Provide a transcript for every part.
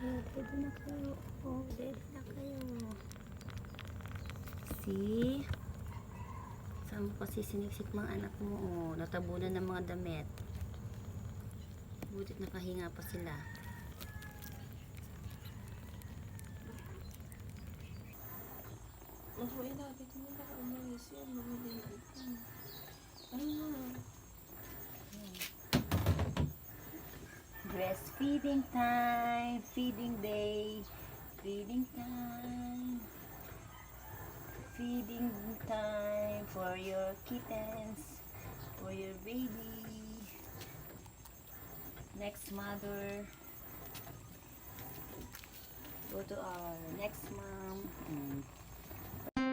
Ready na kayo. Oh, ready na kayo. See? Saan mo kasi siniksik mga anak mo? Oh, natabunan ng mga damit. Butit nakahinga pa sila. Mabuhay natin kung nakaumalis yun. Mamaliit yun. Breastfeeding time. Feeding day. Feeding time. Feeding time for your kittens. For your baby. Next mother. Go to our next mom.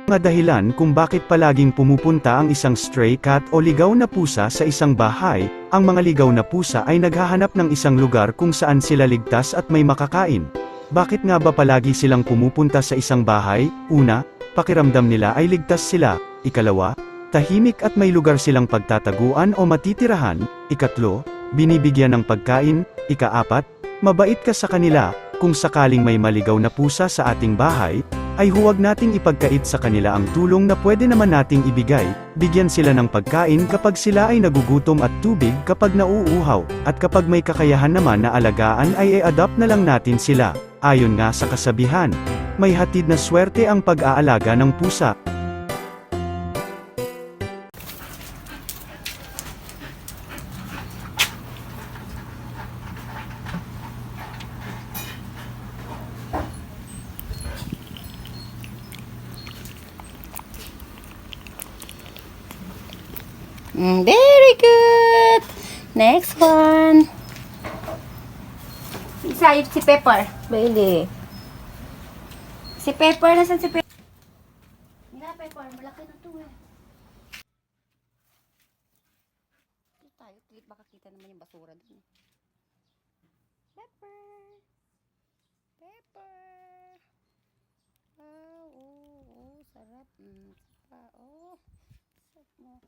Mga dahilan kung bakit palaging pumupunta ang isang stray cat o ligaw na pusa sa isang bahay. Ang mga ligaw na pusa ay naghahanap ng isang lugar kung saan sila ligtas at may makakain. Bakit nga ba palagi silang pumupunta sa isang bahay? Una, pakiramdam nila ay ligtas sila. Ikalawa, tahimik at may lugar silang pagtataguan o matitirahan. Ikatlo, binibigyan ng pagkain. Ikaapat, mabait ka sa kanila. Kung sakaling may maligaw na pusa sa ating bahay, ay huwag nating ipagkait sa kanila ang tulong na pwede naman nating ibigay. Bigyan sila ng pagkain kapag sila ay nagugutom at tubig kapag nauuhaw, at kapag may kakayahan naman na alagaan ay i-adopt na lang natin sila. Ayon nga sa kasabihan, may hatid na swerte ang pag-aalaga ng pusa. Very good. Next one. Isa yun si Pepper. Bailey. Si Pepper. Nasaan si Pepper? Mila, Pepper. Malaki na to eh. Dito tayo. Clip. Baka kita naman yung basura dun. Pepper. Pepper. Oh, sarap. Sarap mo.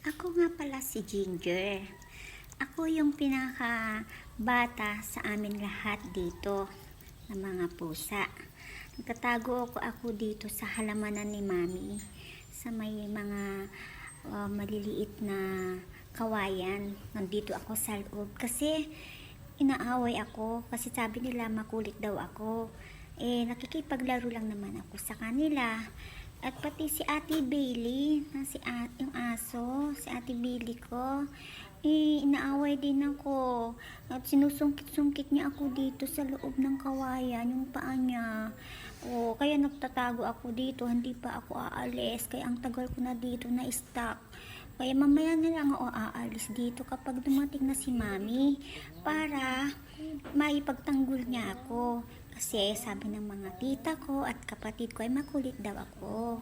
Ako nga pala si Ginger. Ako yung pinaka-bata sa amin lahat dito ng mga pusa. Nagtatago ako dito sa halamanan ni Mami sa may mga maliliit na kawayan. Nandito ako sa loob kasi inaaway ako kasi sabi nila makulit daw ako. Nakikipaglaro lang naman ako sa kanila. At pati si Ate Bailey, yung aso, si Ate Bailey ko, inaaway din ako. At sinusungkit-sungkit niya ako dito sa loob ng kawayan, yung paa niya. Kaya nagtatago ako dito, hindi pa ako aalis. Kaya ang tagal ko na dito na stuck. Kaya mamaya na lang ako aalis dito kapag dumating na si Mami para maipagtanggol niya ako. Kasi sabi ng mga tita ko at kapatid ko ay makulit daw ako.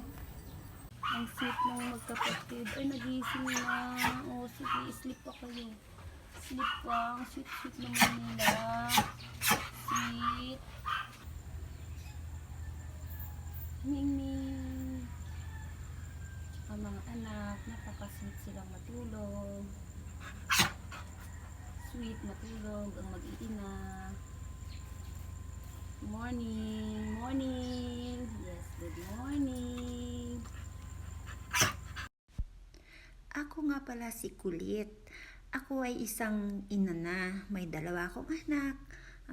Ang sweet ng magkapatid. Ay, nagising na. Sige, sleep pa kayo. Sleep pa. Ang sweet-sweet naman nila. Sweet. Ming-ming. Ang mga anak, napaka-sweet silang matulog. Sweet matulog ang mag-iina. Morning. Yes, good morning. Ako nga pala si Kulit. Ako ay isang ina na. May dalawa akong anak.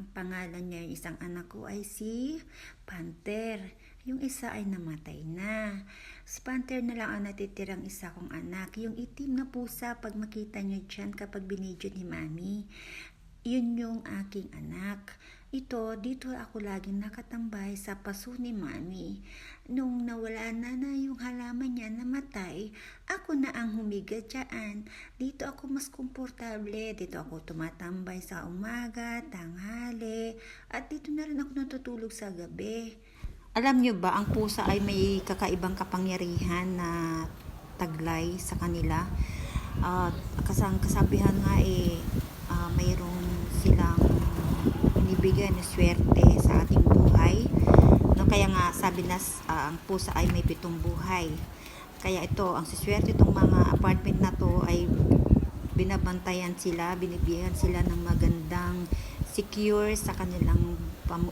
Ang pangalan niya, yung isang anak ko ay si Panther. Yung isa ay namatay na. Si Panther na lang ang natitirang isa kong anak. Yung itim na pusa, pag makita niyo dyan kapag binidyo ni Mami. Yun yung aking anak. Dito ako laging nakatambay sa paso ni Mami. Nung nawala na yung halaman niya namatay, ako na ang humiga dyan. Dito ako mas komportable. Dito ako tumatambay sa umaga, tanghali, at dito na rin ako natutulog sa gabi. Alam niyo ba, ang pusa ay may kakaibang kapangyarihan na taglay sa kanila. Kasabihan nga mayroong silang binibigyan na swerte sa ating buhay. Kaya nga sabi na ang pusa ay may 7 buhay. Kaya ito, ang siswerte itong mga apartment na to ay binabantayan sila, binibigyan sila ng magandang secure sa kanilang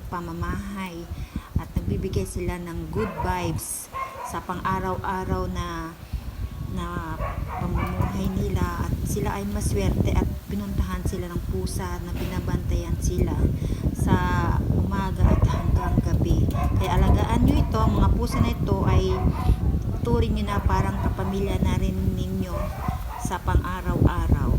pamamahay at nagbibigay sila ng good vibes sa pang-araw-araw na pamumuhay nila, at sila ay maswerte at pinuntahan sila ng pusa na binabantayan sila sa umaga at hanggang gabi. Kaya alagaan nyo ito, ang mga pusa na ito ay turing nyo na parang kapamilya na rin ninyo sa pang-araw-araw.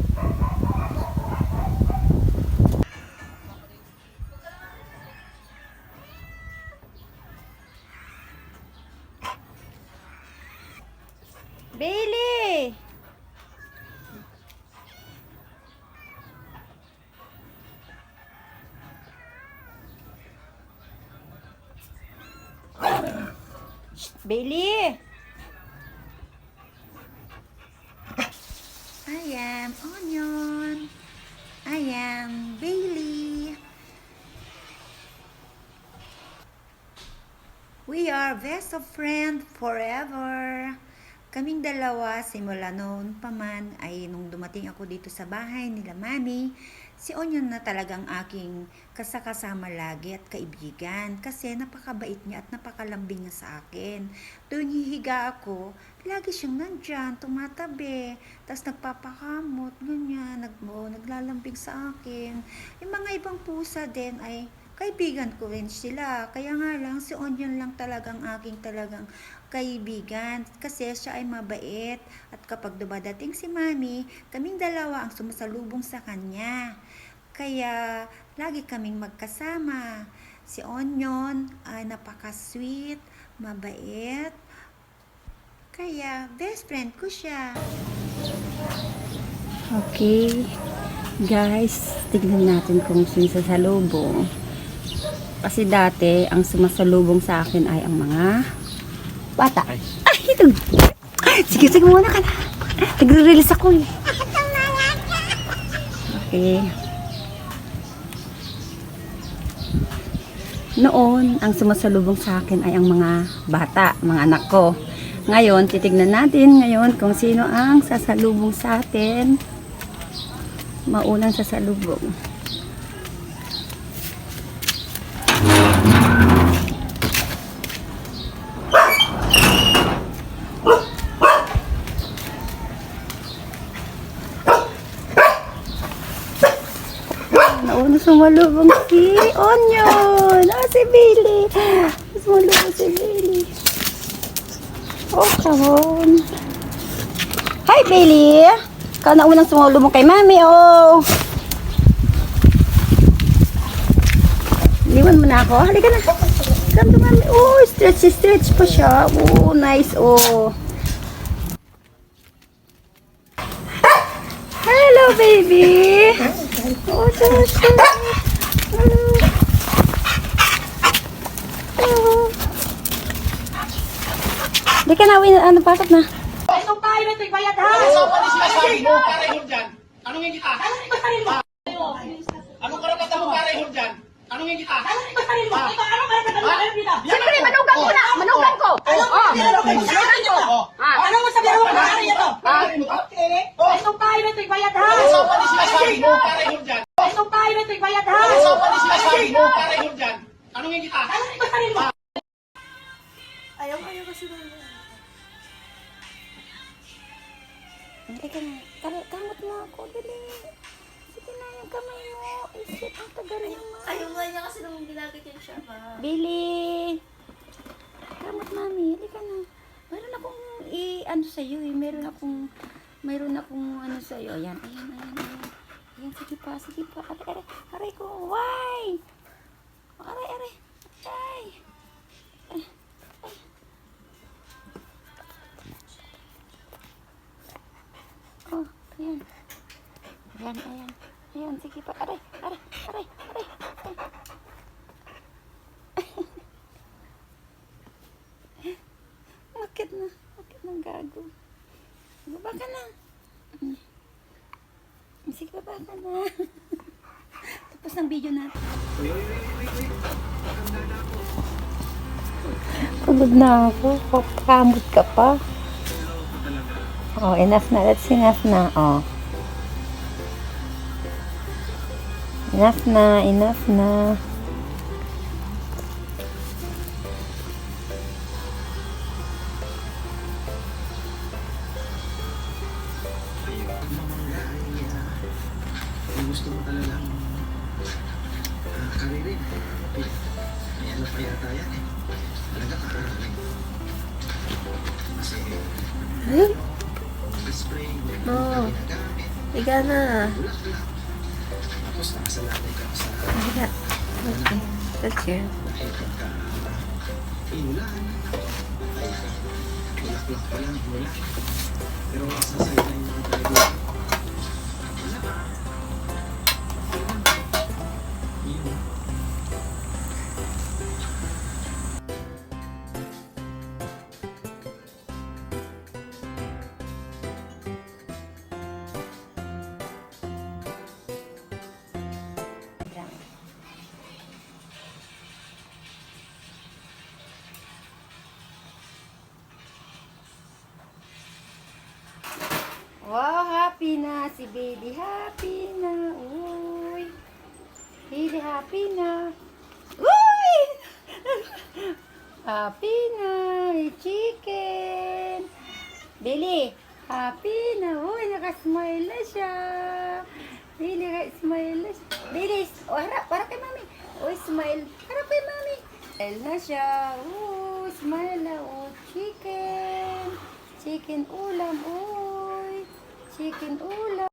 Bailey! Bailey! I am Onion. I am Bailey. We are best of friend forever. Kaming dalawa, simula noon pa man, ay nung dumating ako dito sa bahay nila Mami, si Onion na talagang aking kasakasama lagi at kaibigan kasi napakabait niya at napakalambing niya sa akin. Tuwing hihiga ako, lagi siyang nandyan, tumatabi, tapos nagpapakamot, ganyan, naglalambing sa akin. Yung mga ibang pusa din ay kaibigan ko rin sila. Kaya nga lang, si Onion lang talagang aking talagang kaibigan kasi siya ay mabait at kapag dumadating si Mami, kaming dalawa ang sumasalubong sa kanya. Kaya lagi kaming magkasama. Si Onion ay napaka-sweet, mabait. Kaya best friend ko siya. Okay, guys, tignan natin kung sino sasalubong. Kasi dati, ang sumasalubong sa akin ay ang mga bata. Ay, ito. Sige, muna ka na. Nagre-release ako eh. Okay. Noon, ang sumasalubong sa akin ay ang mga bata, mga anak ko. Ngayon, titignan natin ngayon kung sino ang sasalubong sa atin. Maunang sasalubong. Nauna sumalubong si Onion. Si Bailey. Sumalubong si Bailey. Oh, come on. Hi, Bailey. Ikaw na unang sumalubong kay Mami, oh. Liwan mo na ako. Halika na. Come to Mami. Oh, stretch pa siya. Oh, nice, oh. Hello, baby. Oh, so sweet. Hello. Di ka na, ano, bakit na? Itong tayo na ito'y bayad ha! Ano pa sinasabi mo, parehon dyan? Anong yung kita? Anong ibasarin mo? Anong karapatan mo, parehon dyan? Anong yung kita? Anong ibasarin mo? Ito, anong karapatan mo? Anong dito? Siyempre, manugang ko na! Manugang ko! Anong masabihan mo na ari ito? Itong tayo na ito'y bayad ha! Ano pa sinasabi mo, parehon dyan? Itong tayo na ito'y bayad ha! Ano pa sinasabi mo, parehon dyan? Anong yung kita? Anong ibasarin mo? Ayaw kasi na. Hindi ka na. Kamot mo ako. Dali. Sige na yung kamay mo. Isip ang tagal naman. Ayaw nga niya kasi nung ginagatin siya ba? Billy! Kamot, Mami. Hindi ka na. Meron akong ano sa'yo eh. Meron akong ano sa'yo. Ayan. Ayan, sige pa. Aray ko. Why? Aray. Ay. Oh, ayan. Ayan, sige pa. Aray. Bakit na gago? Baba ka na. Sige, baba ka na. Tapos ng video natin. Pagod na ako. Pakamot ka pa. Oh, enough na. That's enough na. Oh. Enough na, enough na. Kung gusto mo talagang karirin, may ano pa yata yan eh. Talaga makaraling. Kasi, spray, Oo. ginagamit, Higa na. bulak-bulak. Tapos nakasalalay ka sa Higa. Okay. That's it. dahil pagka inulan, patay ka. Bulak-bulak pa lang, bulak. Pero sa side na yung mga driver, wala pa. Yun. Wow, happy na si baby. Happy na. Uy. Baby, happy na. Uy! Happy na. May chicken. Billy, happy na. Uy, nakasmile na siya. Billy, smile na siya. Billy, oh, harap kay mami. Uy, smile. Harap kay mami. Smile na siya. Uy, smile na. Oh, chicken. Chicken ulam. Uy. Chicken ulam.